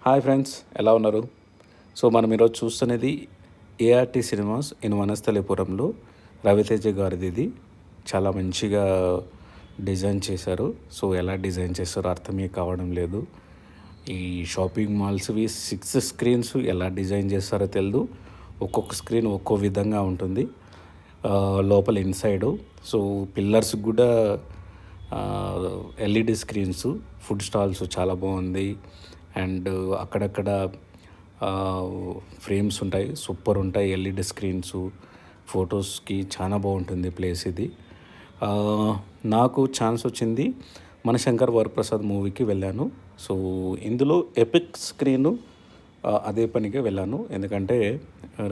Hi friends, ఎలా ఉన్నారు? So మనం ఈరోజు చూస్తున్నది ఏఆర్టీ సినిమాస్ ఇన్ వనస్థలిపురంలో రవితేజ గారిది. ఇది చాలా మంచిగా డిజైన్ చేశారు. సో ఎలా డిజైన్ చేస్తారో అర్థమే కావడం లేదు. ఈ షాపింగ్ మాల్స్వి 6 స్క్రీన్స్ ఎలా డిజైన్ చేస్తారో తెలియదు. ఒక్కొక్క స్క్రీన్ ఒక్కో విధంగా ఉంటుంది. లోపల ఇన్సైడు సో పిల్లర్స్ కూడా ఎల్ఈడి స్క్రీన్స్, ఫుడ్ స్టాల్స్ చాలా బాగుంది. అండ్ అక్కడక్కడ ఫ్రేమ్స్ ఉంటాయి, సూపర్ ఉంటాయి. ఎల్ఈడి స్క్రీన్స్ ఫొటోస్కి చాలా బాగుంటుంది ప్లేస్ ఇది. నాకు ఛాన్స్ వచ్చింది, మనశంకర్ వరప్రసాద్ మూవీకి వెళ్ళాను. సో ఇందులో ఎపిక్ స్క్రీను అదే పనిగా వెళ్ళాను, ఎందుకంటే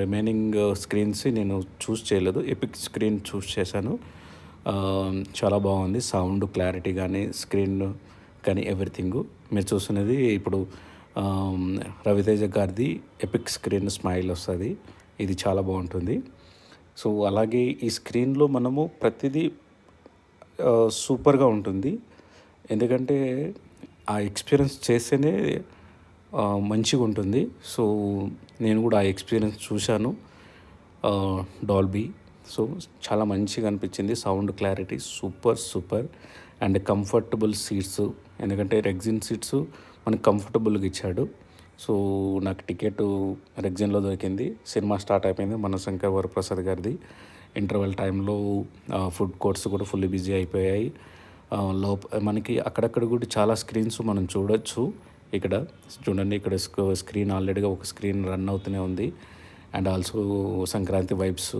రిమైనింగ్ స్క్రీన్స్ నేను చూస్ చేయలేదు, ఎపిక్ స్క్రీన్ చూస్ చేశాను. చాలా బాగుంది, సౌండ్ క్లారిటీ కానీ స్క్రీన్ కానీ ఎవ్రీథింగ్. మీరు చూస్తున్నది ఇప్పుడు రవితేజ గారిది ఎపిక్ స్క్రీన్ స్మైల్ వస్తుంది, ఇది చాలా బాగుంటుంది. సో అలాగే ఈ స్క్రీన్లో మనము ప్రతిదీ సూపర్గా ఉంటుంది, ఎందుకంటే ఆ ఎక్స్పీరియన్స్ చేస్తేనే మంచిగా ఉంటుంది. సో నేను కూడా ఆ ఎక్స్పీరియన్స్ చూశాను, డాల్బీ. సో చాలా మంచిగా అనిపించింది, sound clarity super. And comfortable seats, ఎందుకంటే రెగ్జిన్ సీట్స్ మనకు కంఫర్టబుల్గా ఇచ్చాడు. సో నాకు టికెట్ రెగ్జిన్లో దొరికింది. సినిమా స్టార్ట్ అయిపోయింది మనశంకర్ వరప్రసాద్ గారిది. ఇంటర్వెల్ టైంలో ఫుడ్ కోర్ట్స్ కూడా ఫుల్ బిజీ అయిపోయాయి. మనకి అక్కడక్కడ కూడా చాలా స్క్రీన్స్ మనం చూడొచ్చు. ఇక్కడ చూడండి, ఇక్కడ స్క్రీన్ ఆల్రెడీగా ఒక స్క్రీన్ రన్ అవుతూనే ఉంది. And also Sankranti vibes.